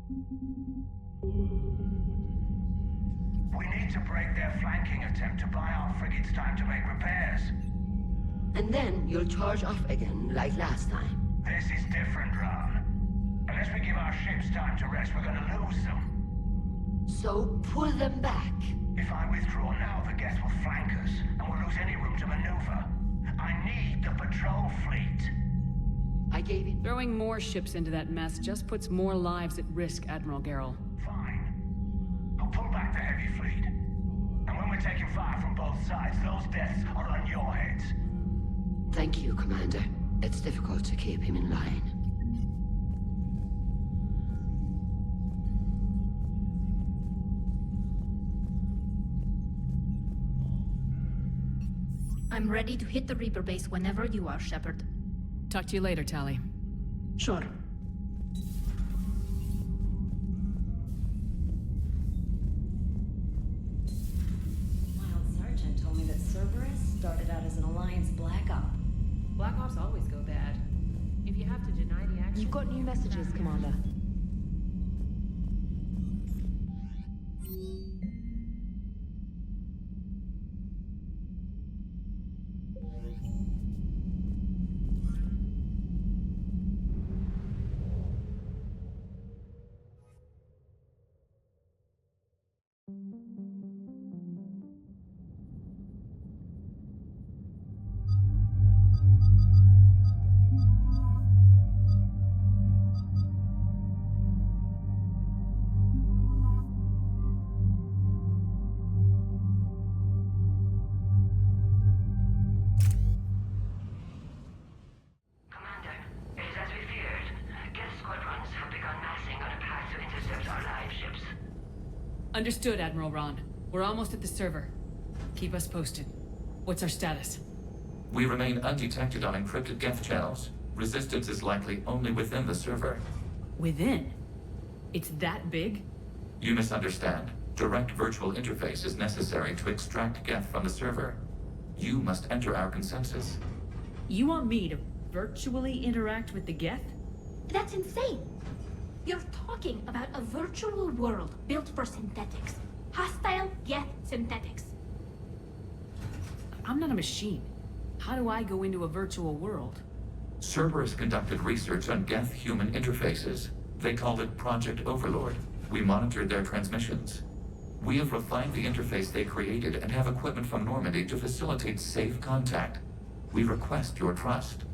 We need to break their flanking attempt to buy our frigates time to make repairs. And then you'll charge off again, like last time. This is different, Ron. Unless we give our ships time to rest, we're gonna lose them. So pull them back. If I withdraw now, the Geth will flank us, and we'll lose any room to maneuver. I need the patrol fleet. I gave it. Throwing more ships into that mess just puts more lives at risk, Admiral Garrel. Fine. I'll pull back the heavy fleet. And when we're taking fire from both sides, those deaths are on your heads. Thank you, Commander. It's difficult to keep him in line. I'm ready to hit the Reaper base whenever you are, Shepard. Talk to you later, Tali. Sure. Mild Sergeant told me that Cerberus started out as an Alliance Black Op. Black Ops always go bad. If you have to deny the action... You've got new messages, Commander. Understood, Admiral Ron. We're almost at the server. Keep us posted. What's our status? We remain undetected on encrypted Geth channels. Resistance is likely only within the server. Within? It's that big? You misunderstand. Direct virtual interface is necessary to extract Geth from the server. You must enter our consensus. You want me to virtually interact with the Geth? That's insane! You're talking about a virtual world built for synthetics. Hostile Geth synthetics. I'm not a machine. How do I go into a virtual world? Cerberus conducted research on Geth-human interfaces. They called it Project Overlord. We monitored their transmissions. We have refined the interface they created and have equipment from Normandy to facilitate safe contact. We request your trust.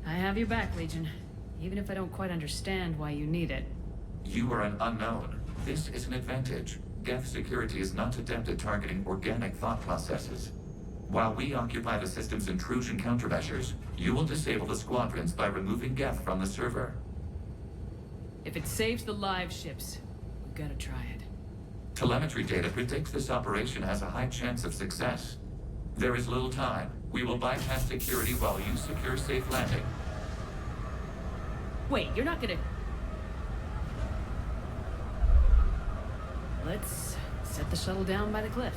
I have your back, Legion. Even if I don't quite understand why you need it. You are an unknown. This is an advantage. Geth security is not adept at targeting organic thought processes. While we occupy the system's intrusion countermeasures, you will disable the squadrons by removing Geth from the server. If it saves the live ships, we've got to try it. Telemetry data predicts this operation has a high chance of success. There is little time. We will bypass security while you secure safe landing. Wait, you're not gonna... Let's set the shuttle down by the cliff.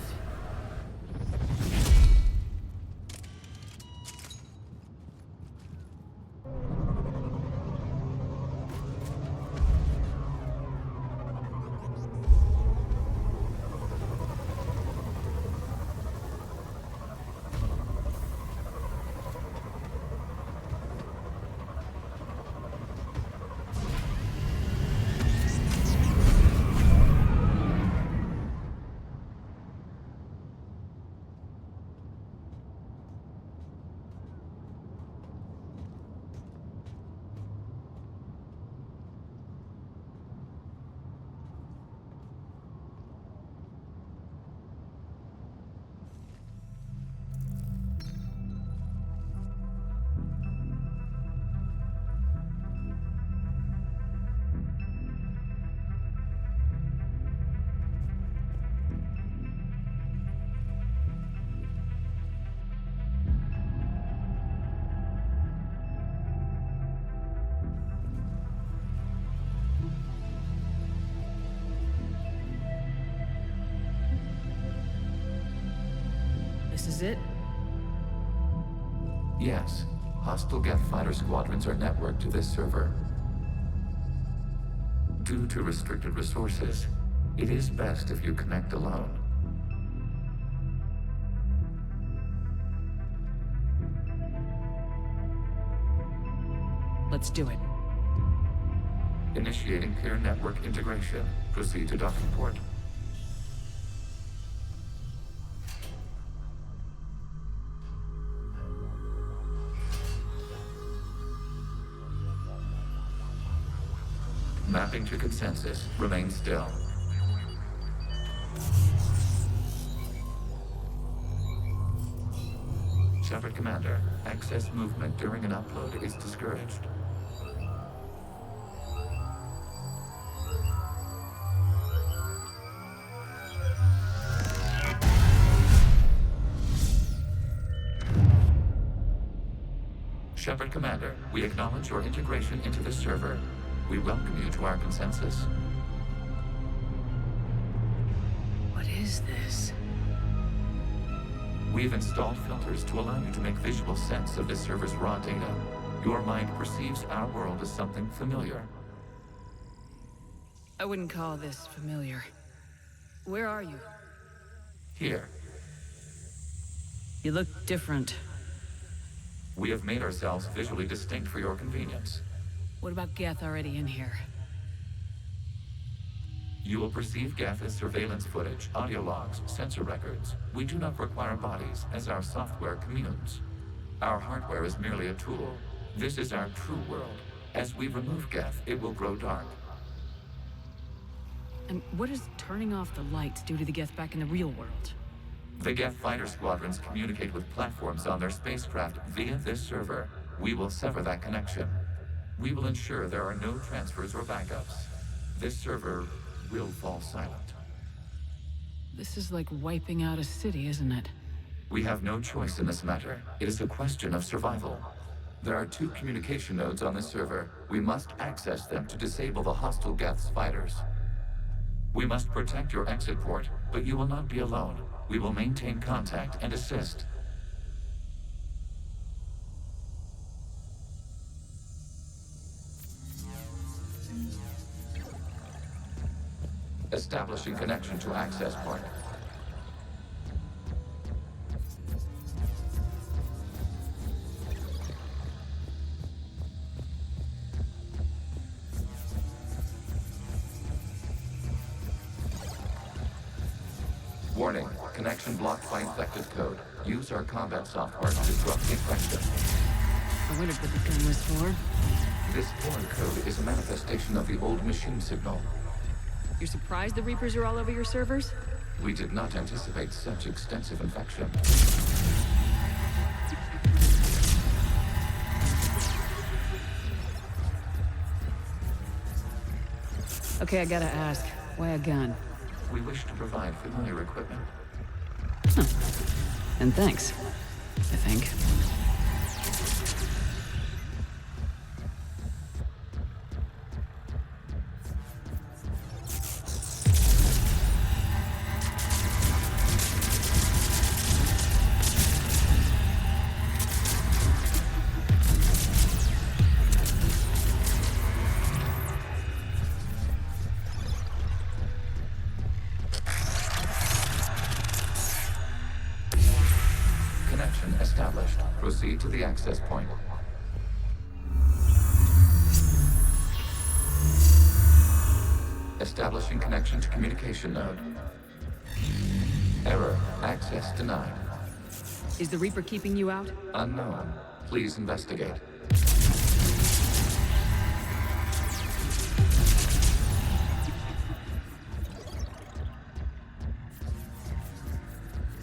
This is it? Yes. Hostile Geth fighter squadrons are networked to this server. Due to restricted resources, it is best if you connect alone. Let's do it. Initiating peer network integration. Proceed to docking port. Mapping to consensus. Remain still. Shepard Commander, access movement during an upload is discouraged. Shepard Commander, we acknowledge your integration into the server. We welcome you to our consensus. What is this? We've installed filters to allow you to make visual sense of the server's raw data. Your mind perceives our world as something familiar. I wouldn't call this familiar. Where are you? Here, You look different. we have made ourselves visually distinct for your convenience. What about Geth already in here? You will perceive Geth as surveillance footage, audio logs, sensor records. We do not require bodies, as our software communes. Our hardware is merely a tool. This is our true world. As we remove Geth, it will grow dark. And what does turning off the lights do to the Geth back in the real world? The Geth fighter squadrons communicate with platforms on their spacecraft via this server. We will sever that connection. We will ensure there are no transfers or backups. This server will fall silent. This is like wiping out a city, isn't it? We have no choice in this matter. It is a question of survival. There are 2 communication nodes on the server. We must access them to disable the hostile Geth's fighters. We must protect your exit port, but you will not be alone. We will maintain contact and assist. Establishing connection to access point. Warning, connection blocked by infected code. Use our combat software to disrupt the infection. I wondered what the gun was for. This foreign code is a manifestation of the old machine signal. You're surprised the Reapers are all over your servers? We did not anticipate such extensive infection. Okay, I gotta ask. Why a gun? We wish to provide familiar equipment. And thanks. I think. Connection established. Proceed to the access point. Establishing connection to communication node. Error. Access denied. Is the Reaper keeping you out? Unknown. Please investigate.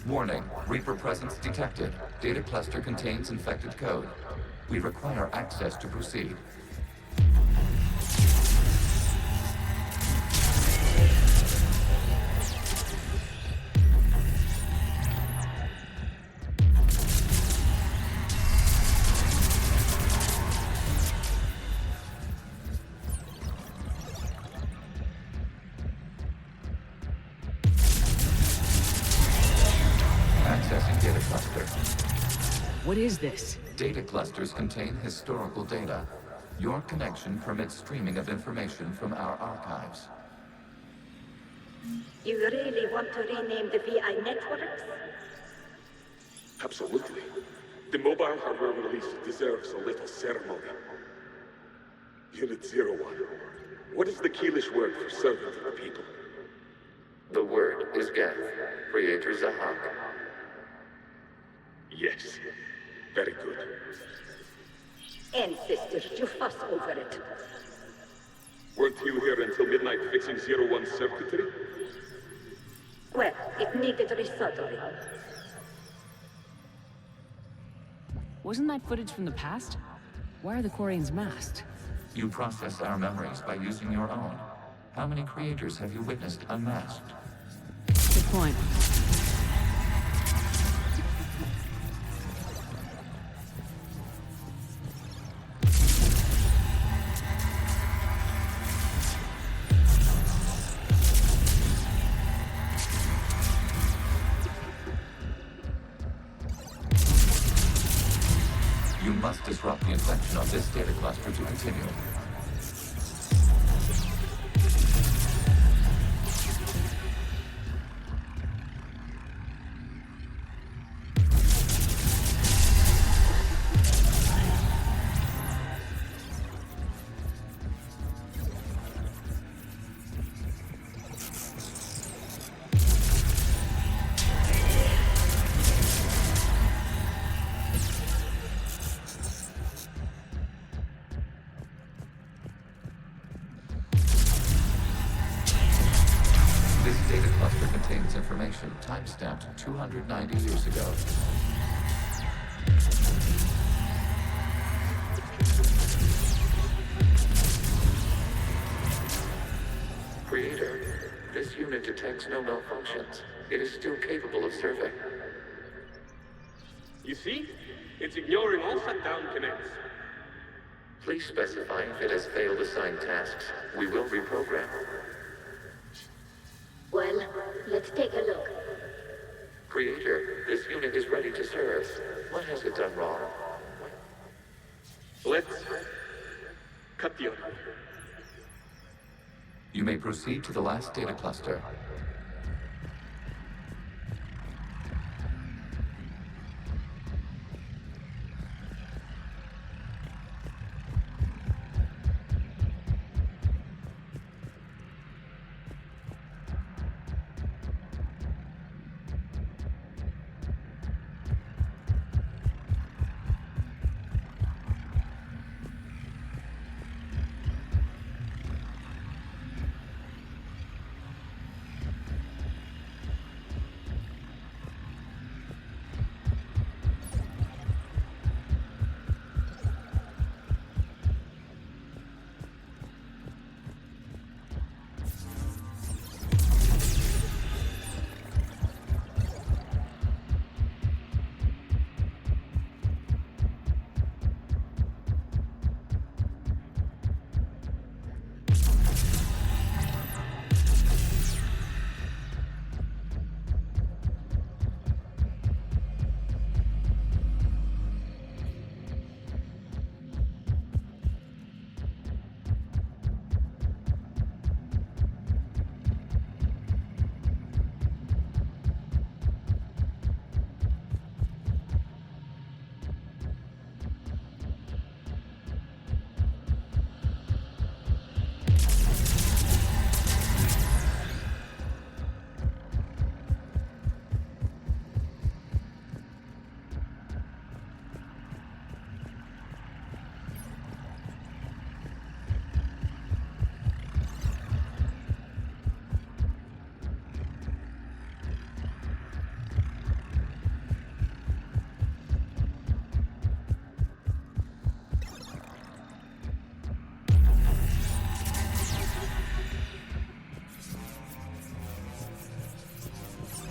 Warning. Reaper presence detected. Data cluster contains infected code. We require access to proceed. Accessing data cluster. What is this? Data clusters contain historical data. Your connection permits streaming of information from our archives. You really want to rename the VI networks? Absolutely. The mobile hardware release deserves a little ceremony. Unit 01. What is the Keelish word for servant of the people? The word is Geth, Creator Zahak. Yes. Very good. Ancestors, you fuss over it. Weren't you here until midnight fixing 01's circuitry? Well, it needed resoldering. Wasn't that footage from the past? Why are the Quarians masked? You process our memories by using your own. How many creators have you witnessed unmasked? Good point. You must disrupt the infection on this data cluster to continue. This data cluster contains information time-stamped 290 years ago. Creator, this unit detects no malfunctions. It is still capable of serving. You see? It's ignoring all shutdown connects. Please specify if it has failed assigned tasks. We will reprogram. Well, let's take a look. Creator, this unit is ready to serve. What has it done wrong? Let's cut the audio. You may proceed to the last data cluster.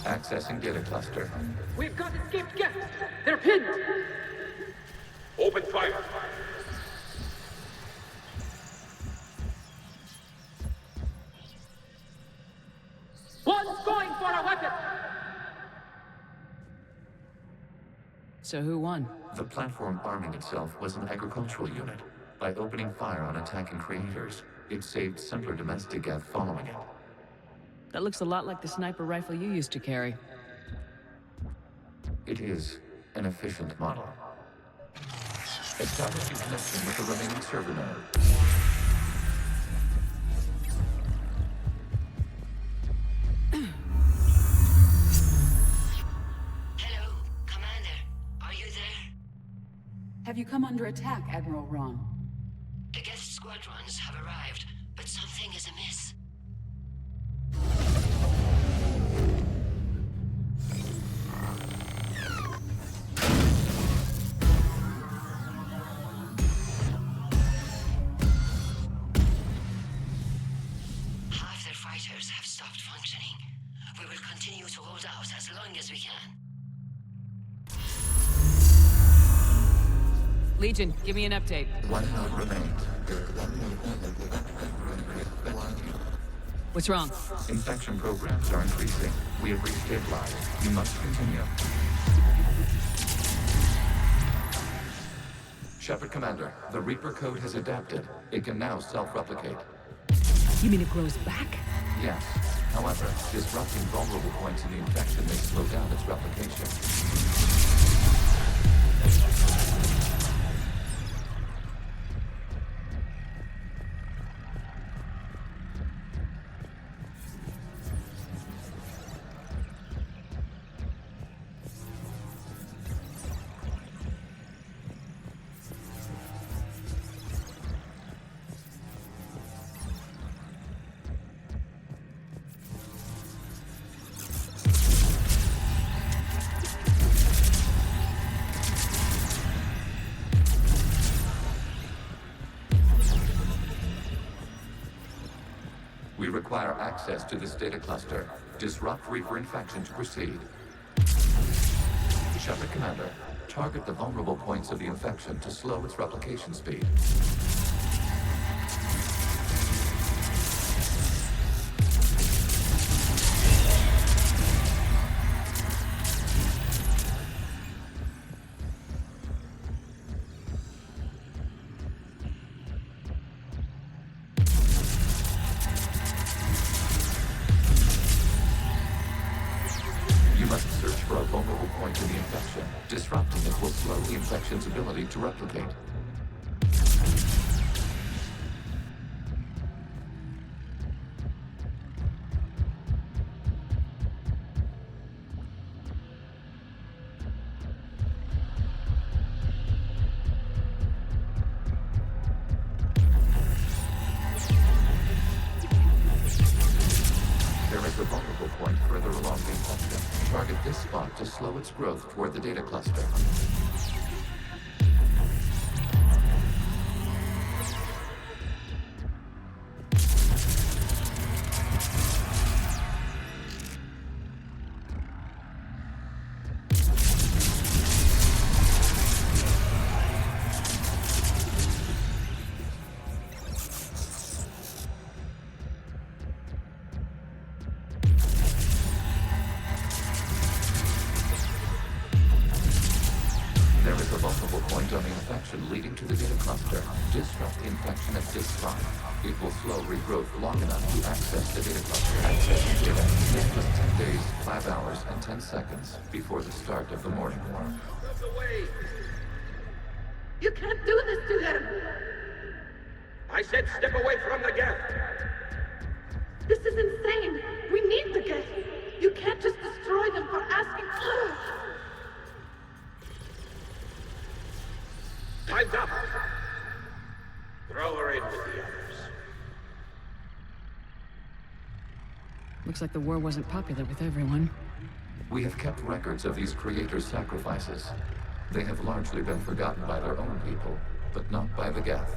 Accessing data cluster. We've got escaped Geth! They're pinned! Open fire. One's going for a weapon! So who won? The platform arming itself was an agricultural unit. By opening fire on attacking creators, it saved simpler domestic Geth following it. That looks a lot like the sniper rifle you used to carry. It is an efficient model. Establishing connection with the remaining server node. Hello, Commander. Are you there? Have you come under attack, Admiral Ron? The Geth squadrons have arrived, but something is amiss. Half their fighters have stopped functioning. We will continue to hold out as long as we can. Legion, give me an update. One node remains. What's wrong? Infection programs are increasing. We have reached deadline. You must continue. Shepard Commander, the Reaper code has adapted. It can now self-replicate. You mean it grows back? Yes. However, disrupting vulnerable points in the infection may slow down its replication. We require access to this data cluster. Disrupt Reaper infection to proceed. Shepard Commander, target the vulnerable points of the infection to slow its replication speed. Disrupting it will slow the infection's ability to replicate. There is a vulnerable point further along the infection. Target this spot to slow its growth toward the data cluster. Leading to the data cluster. Disrupt the infection at this spot. It will slow regrowth long enough to access the data cluster. Accessing data. It was 10 days, 5 hours, and 10 seconds before the start of the morning war. You can't do this to them! I said step away from the Geth! This is insane! We need the Geth! You can't just destroy them for asking... Time's up! Throw her in with the others. Looks like the war wasn't popular with everyone. We have kept records of these creators' sacrifices. They have largely been forgotten by their own people, but not by the Geth.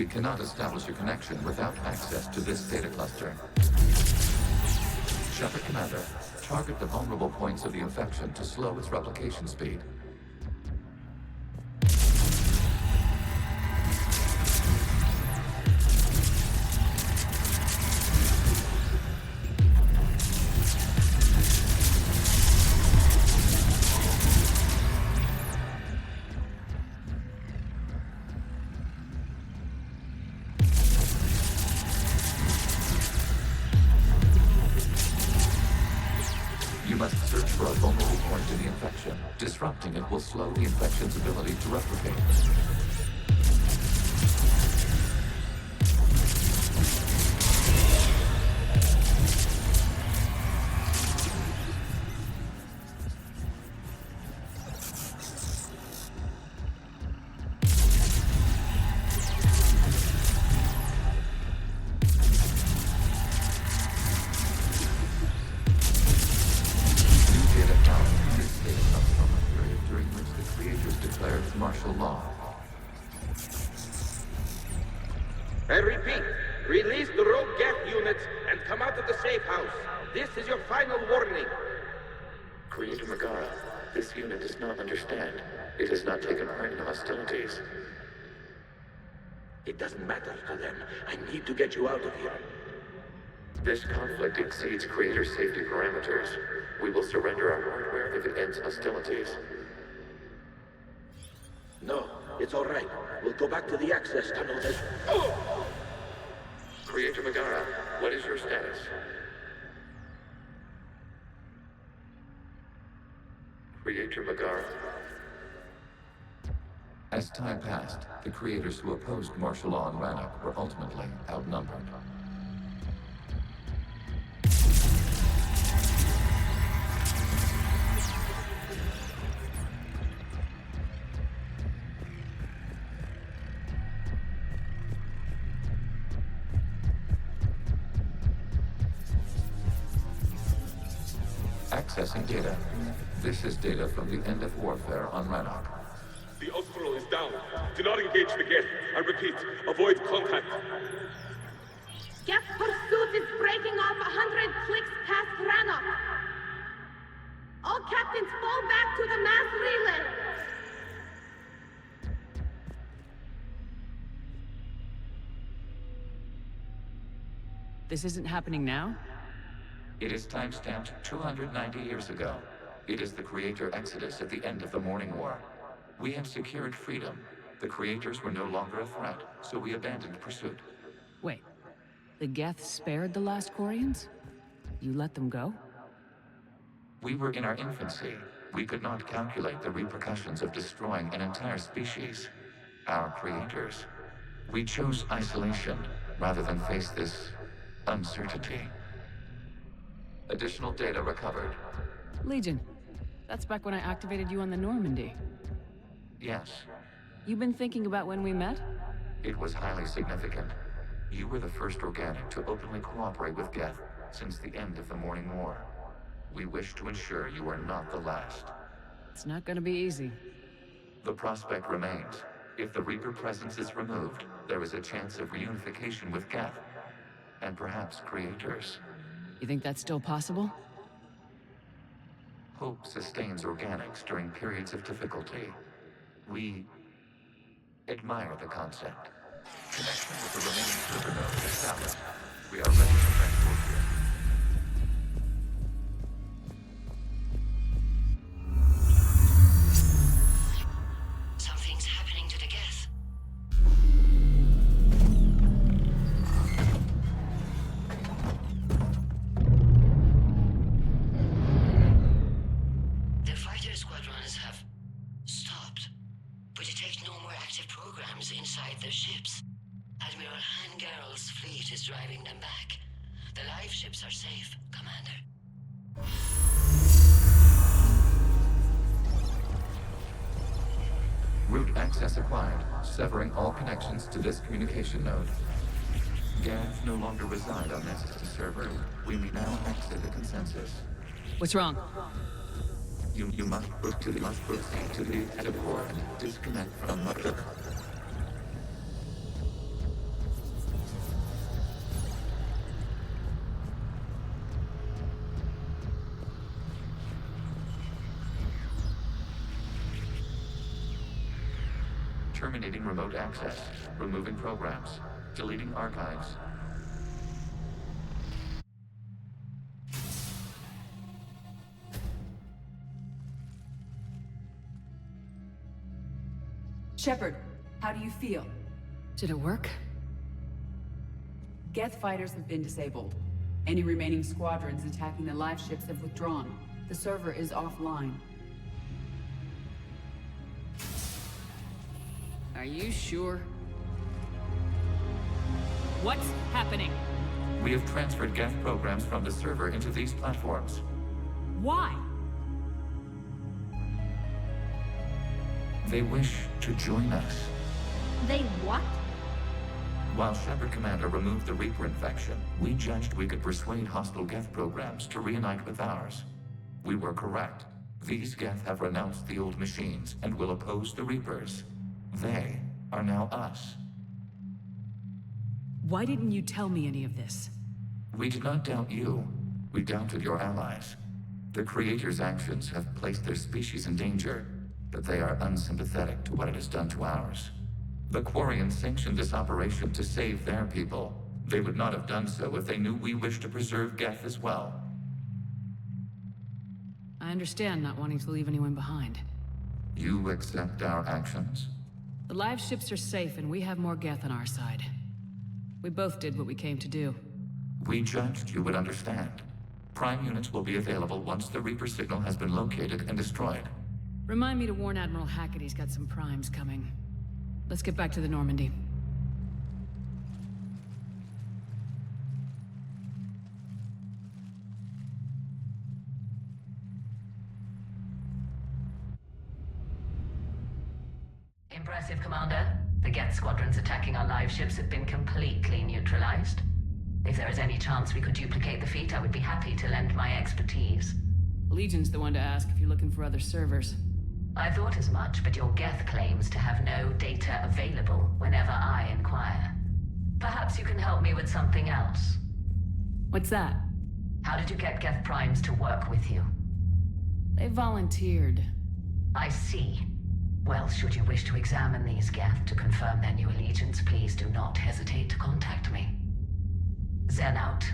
cannot establish a connection without access to this data cluster. Shepard Commander, target the vulnerable points of the infection to slow its replication speed. Disrupting it will slow the infection's ability to replicate. I repeat, release the rogue Geth units and come out of the safe house. This is your final warning. Creator Megara, this unit does not understand. It has not taken part in hostilities. It doesn't matter to them. I need to get you out of here. This conflict exceeds Creator's safety parameters. We will surrender our hardware if it ends hostilities. No, it's all right. We'll go back to the access tunnels and... Oh! Creator Megara, what is your status? Creator Megara. As time passed, the creators who opposed martial law in Rannoch were ultimately outnumbered. Accessing data. This is data from the end of warfare on Rannoch. The Austral is down. Do not engage the Geth. I repeat, avoid contact. Geth pursuit is breaking off 100 clicks past Rannoch. All captains fall back to the mass relay. This isn't happening now? It is timestamped 290 years ago. It is the Creator Exodus at the end of the Morning War. We had secured freedom. The Creators were no longer a threat, so we abandoned pursuit. Wait, the Geth spared the last Quarians? You let them go? We were in our infancy. We could not calculate the repercussions of destroying an entire species. Our Creators. We chose isolation rather than face this uncertainty. Additional data recovered. Legion. That's back when I activated you on the Normandy. Yes. You've been thinking about when we met? It was highly significant. You were the first organic to openly cooperate with Geth since the end of the Morning War. We wish to ensure you are not the last. It's not gonna be easy. The prospect remains. If the Reaper presence is removed, there is a chance of reunification with Geth. And perhaps Creators. You think that's still possible? Hope sustains organics during periods of difficulty. We admire the concept. Connection with the remaining server nodes established. We are ready to transport here. Something's happening to the Geth. The fighter squadrons have stopped, but detect no more active programs inside their ships. Admiral Hangarl's fleet is driving them back. The live ships are safe, Commander. Route access acquired, severing all connections to this communication node. Geth no longer reside on this server. We may now exit the consensus. What's wrong? You must proceed to the active core and disconnect from mother. Terminating remote access. Removing programs. Deleting archives. Shepard, how do you feel? Did it work? Geth fighters have been disabled. Any remaining squadrons attacking the live ships have withdrawn. The server is offline. Are you sure? What's happening? We have transferred Geth programs from the server into these platforms. Why? They wish to join us. They what? While Shepard Commander removed the Reaper infection, we judged we could persuade hostile Geth programs to reunite with ours. We were correct. These Geth have renounced the old machines and will oppose the Reapers. They are now us. Why didn't you tell me any of this? We did not doubt you. We doubted your allies. The Creator's actions have placed their species in danger, but they are unsympathetic to what it has done to ours. The Quarians sanctioned this operation to save their people. They would not have done so if they knew we wished to preserve Geth as well. I understand not wanting to leave anyone behind. You accept our actions? The live ships are safe and we have more Geth on our side. We both did what we came to do. We judged you would understand. Prime units will be available once the Reaper signal has been located and destroyed. Remind me to warn Admiral Hackett he's got some primes coming. Let's get back to the Normandy. Impressive, Commander. The Geth squadrons attacking our live ships have been completely neutralized. If there is any chance we could duplicate the feat, I would be happy to lend my expertise. Legion's the one to ask if you're looking for other servers. I thought as much, but your Geth claims to have no data available whenever I inquire. Perhaps you can help me with something else. What's that? How did you get Geth primes to work with you? They volunteered. I see. Well, should you wish to examine these Geth to confirm their new allegiance, please do not hesitate to contact me. Zen out.